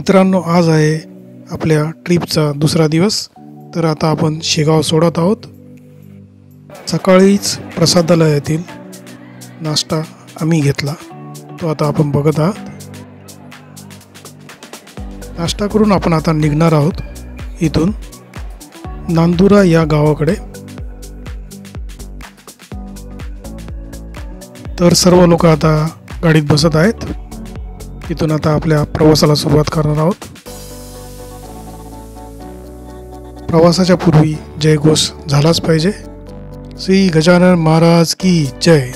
मित्रांनो, आज आहे आपल्या ट्रिपचा दुसरा दिवस. तर आता आपण शेगाव सोडत आहोत. सकाळीच प्रसादालयातील नाश्ता आम्ही घेतला, तो आता आपण बघत आहात. नाश्ता करून आपण आता निघणार आहोत इथून नांदुरा या गावाकडे. तर सर्व लोक आता गाडीत बसत आहेत. इथून आता आपल्या प्रवासाला सुरुवात करणार आहोत. प्रवासाच्या पूर्वी जयघोष झालाच पाहिजे. श्री गजानन महाराज की जय.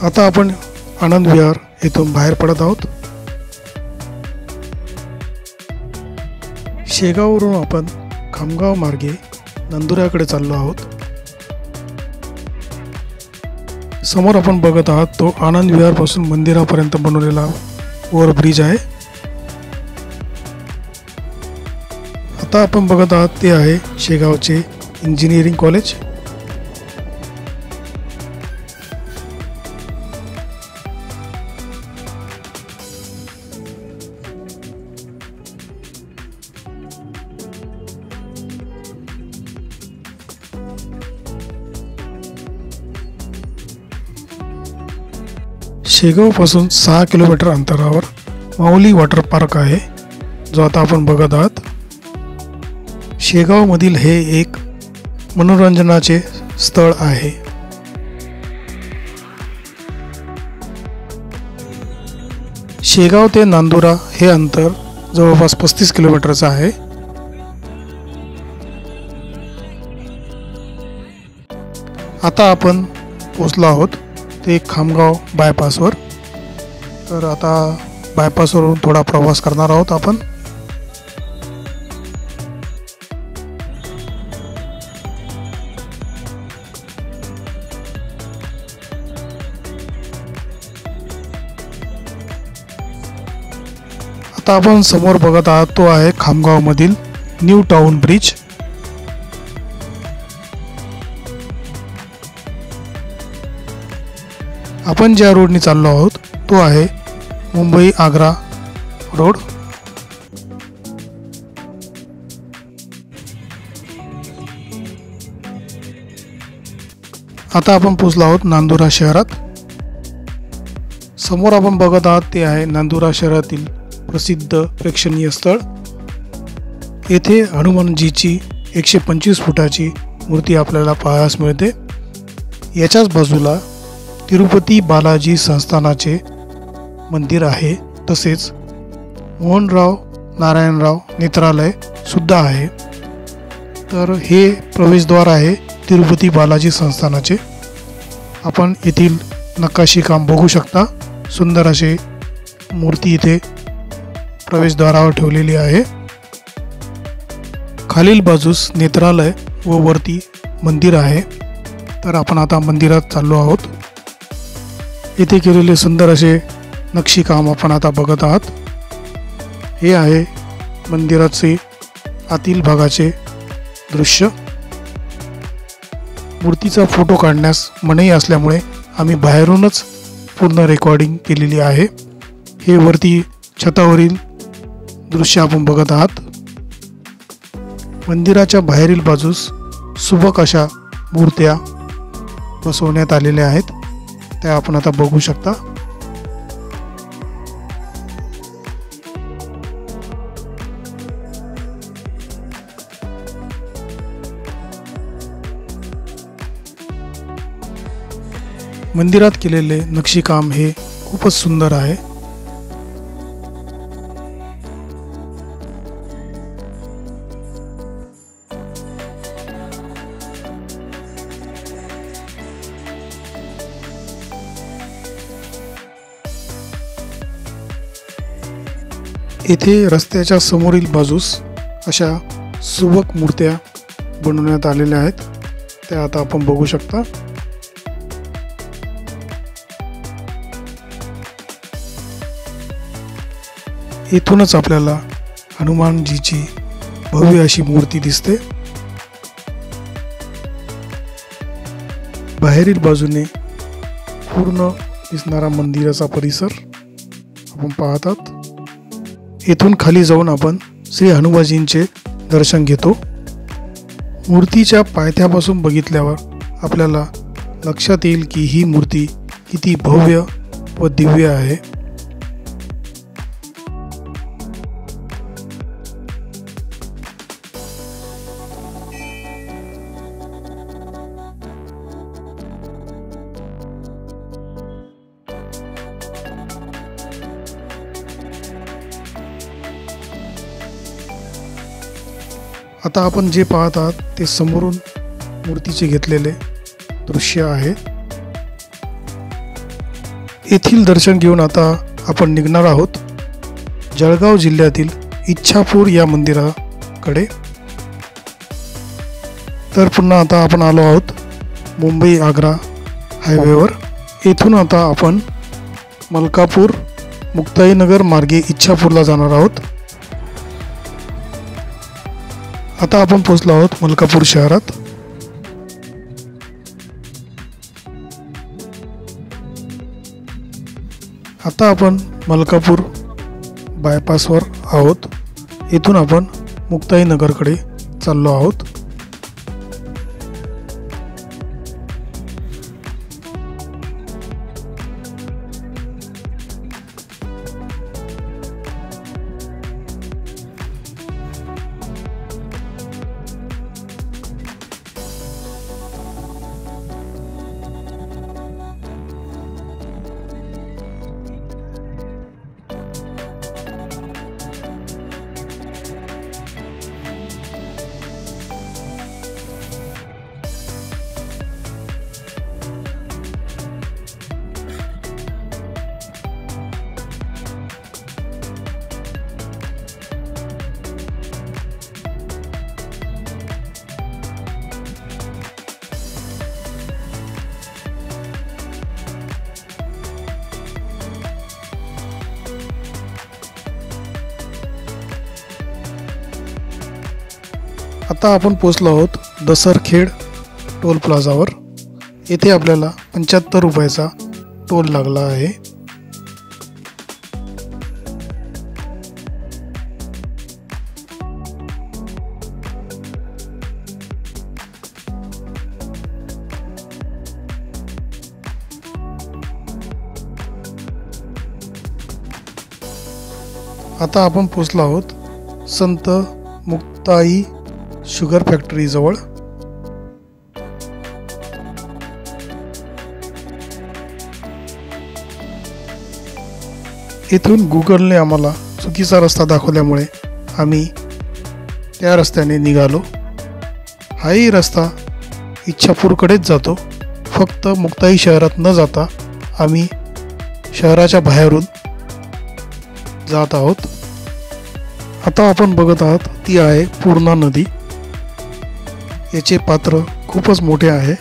आता आपण आनंद विहार येथून बाहेर पडत आहोत. शेगाववरून आपण खामगाव मार्गे नांदुऱ्याकडे चाललो आहोत. समोर आपण बघत आहात तो आनंद विहार पासून मंदिरापर्यंत बनवलेला ओव्हरब्रिज आहे. आता आपण बघत आहात ते आहे शेगावचे इंजिनिअरिंग कॉलेज. शेगावपासून 6 किलोमीटर अंतरावर माऊली वॉटर पार्क आहे, जो आता आपण बघत आहात. शेगावमधील हे एक मनोरंजनाचे स्थळ आहे. शेगाव ते नांदुरा हे अंतर जवळपास 35 किलोमीटरचं आहे. आता आपण पोहोचलो आहोत ते खामगाव बायपासवर. तर आता बायपासवरून थोडा प्रवास करणार आहोत आपण. आता आपण समोर बघत आहात तो आहे खामगाव मधील न्यू टाउन ब्रिज. आपण ज्या रोडने चाललो आहोत तो आहे मुंबई आग्रा रोड. आता आपण पोहोचलो आहोत नांदुरा शहरात. समोर आपण बघत आहात ते आहे नांदुरा शहरातील प्रसिद्ध प्रेक्षणीय स्थळ. येथे हनुमानजीची 125 फुटाची मूर्ती आपल्याला पाहायला मिळते. याच्याच बाजूला तिरुपती बालाजी संस्थानाचे मंदिर आहे. तसेच मोहनराव नारायणराव नेत्रालय सुद्धा आहे. तर हे प्रवेशद्वार आहे तिरुपती बालाजी संस्थानाचे. आपण येथील नकाशी काम बघू शकता. सुंदर अशी मूर्ती इथे प्रवेशद्वारावर ठेवलेली आहे. खालील बाजूस नेत्रालय व वरती मंदिर आहे. तर आपण आता मंदिरात चाललो आहोत. येथे केलेले सुंदर असे नक्षीकाम आपण आता बघत आहात. हे आहे मंदिराचे आतील भागाचे दृश्य. मूर्तीचा फोटो काढण्यास मनाई असल्यामुळे आम्ही बाहेरूनच पूर्ण रेकॉर्डिंग केलेली आहे. हे वरती छतावरील दृश्य आपण बघत आहात. मंदिराच्या बाहेरील बाजूस सुबक अशा मूर्त्या बसवण्यात आलेल्या आहेत. त्या आपण आता बघू शकता. मंदिरात केलेले नक्षीकाम हे खूपच सुंदर आहे. येथे रस्त्याच्या समोरील बाजूस अशा सुबक मूर्त्या बनवण्यात आलेल्या आहेत. त्या आता आपण बघू शकता. येथूनच आपल्याला हनुमानजीची भव्य अशी मूर्ती दिसते. बाहेरील बाजूने पूर्ण दिसणारा मंदिराचा परिसर आपण पाहतात. येथून खाली जाऊन आपण श्री हनुमानजींचे दर्शन घेतो. मूर्तीच्या पायथ्यापासून बघितल्यावर आपल्याला लक्षात येईल की ही मूर्ती किती भव्य व दिव्य आहे. आता आपण जे पाहत आहात ते समोरून मूर्तीचे घेतलेले दृश्य आहे. येथील दर्शन घेऊन आता आपण निघणार आहोत जळगाव जिल्ह्यातील इच्छापूर या मंदिराकडे. तर पुन्हा आता आपण आलो आहोत मुंबई आग्रा हायवेवर. येथून आता आपण मलकापूर मुक्ताईनगर मार्गे इच्छापूरला जाणार आहोत. आता आपण पोहोचलो आहोत मलकापूर शहरात. आता आपण मलकापूर बायपासवर आहोत. येथून आपण मुक्ताईनगरकडे चाललो आहोत. आता आपण पोहोचलो आहोत दसरखेड टोल प्लाझावर. येथे आपल्याला 75 रुपयाचा टोल लागला आहे. आता आपण पोहोचलो आहोत संत मुक्ताई शुगर फॅक्टरी जवळ. इथून गुगलने आम्हाला चुकीचा रस्ता दाखवल्यामुळे आम्ही त्या रस्त्याने निघालो. हाही रस्ता इच्छापूरकडेच जातो. फक्त मुक्ताई शहरात न जाता आम्ही शहराच्या बाहेरून जात आहोत. आता आपण बघत आहात ती आहे पूर्णा नदी. याचे पात्र खूपच मोठे आहे.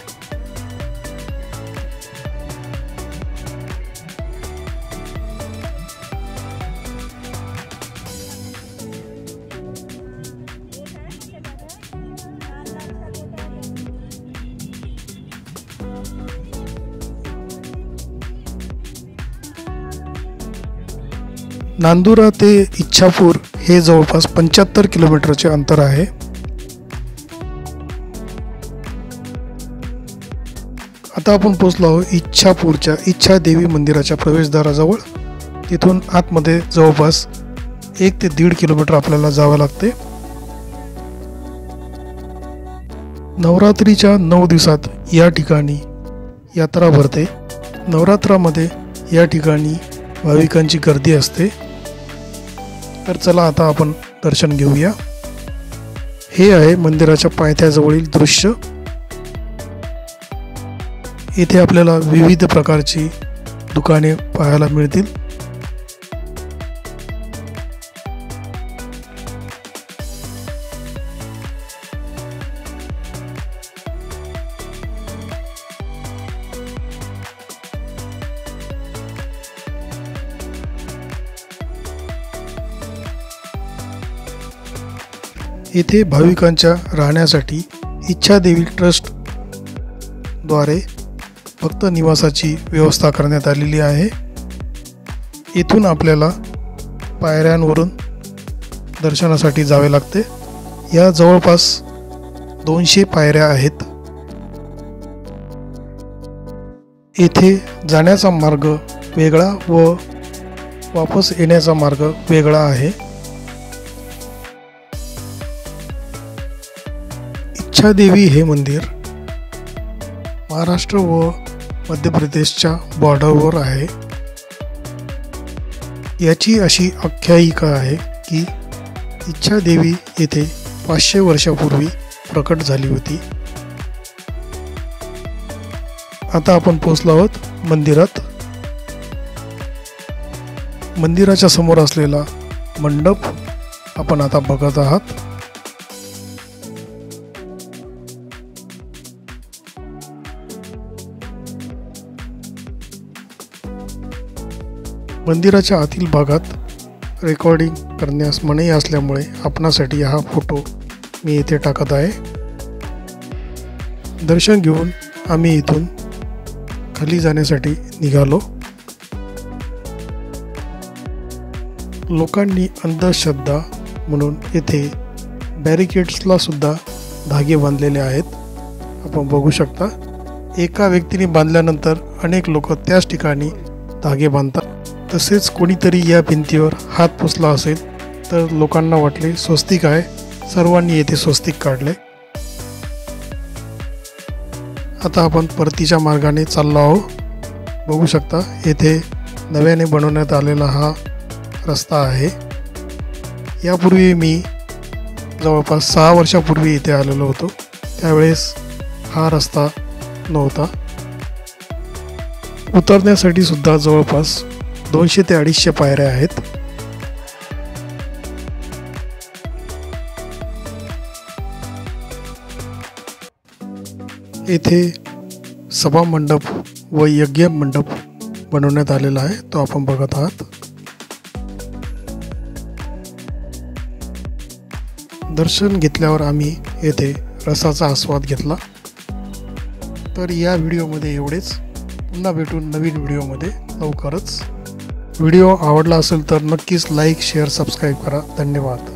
नांदुरा ते इच्छापूर हे जवळपास 75 किलोमीटरचे अंतर आहे. आता आपण पोहोचलो आहोत इच्छापूरच्या इच्छा देवी मंदिराच्या प्रवेशद्वाराजवळ. तिथून आतमध्ये जवळपास 1 ते 1.5 किलोमीटर आपल्याला जावं लागते. नवरात्रीच्या 9 दिवसात या ठिकाणी यात्रा भरते. नवरात्रामध्ये या ठिकाणी भाविकांची गर्दी असते. तर चला आता आपण दर्शन घेऊया. हे आहे मंदिराच्या पायथ्याजवळील दृश्य. इथे आपल्याला विविध प्रकारची दुकाने पाहायला मिळतील. येथे भाविकांच्या राहण्यासाठी इच्छादेवी ट्रस्ट द्वारे फक्त निवासाची व्यवस्था करण्यात आलेली आहे। इथून आपल्याला पायऱ्यांवरून दर्शनासाठी जावे लागते। या जवळपास 200 पायऱ्या आहेत। येथे जाण्याचा मार्ग वेगळा व वापस येण्याचा मार्ग वेगळा आहे। इच्छादेवी हे मंदिर महाराष्ट्र व मध्य प्रदेशच्या बॉर्डरवर आहे। याची अशी आख्यायिका आहे की इच्छादेवी येथे 500 वर्षापूर्वी प्रकट झाली होती। आता आपण पोहोचलो आहोत मंदिरात। मंदिराच्या समोर असलेला मंडप आपण आता बघत आहात। मंदिराच्या आतील भागात रेकॉर्डिंग करण्यास मनाई असल्यामुळे आपणासाठी हा फोटो मी येथे टाकत आहे। दर्शन घेऊन आम्ही इथून खाली जाण्यासाठी निघालो। लोकांनी अंधश्रद्धा म्हणून येथे बॅरिकेड्सला सुद्धा धागे बांधलेले आहेत। आपण बघू शकता, एका व्यक्तीने बांधल्यानंतर अनेक लोक त्याच ठिकाणी धागे बांधतात। तसेच कोणीतरी या भिंतीवर हात पुसला असेल तर लोकांना वाटले स्वस्तिक आहे, सर्वांनी येथे स्वस्तिक काढले। आता आपण परतीच्या मार्गाने चाललो आहोत। बघू शकता, येथे नव्याने बनवण्यात आलेला हा रस्ता आहे। यापूर्वी मी जवळपास 6 वर्षापूर्वी इथे आलेलो होतो, त्यावेळेस हा रस्ता नव्हता। उतरण्यासाठी सुद्धा जवळपास 200 ते 250 पायऱ्या आहेत। येथे सभा मंडप व यज्ञ मंडप बनवण्यात आलेला आहे, तो आपण बघत आहात। दर्शन घेतल्यावर आम्ही येथे रसाचा आस्वाद घेतला। तर या व्हिडिओमध्ये एवढेच। पुन्हा भेटून नवीन व्हिडिओमध्ये लवकरच। व्हिडिओ आवडला असेल तर नक्कीच लाईक, शेअर, सबस्क्राईब करा। धन्यवाद।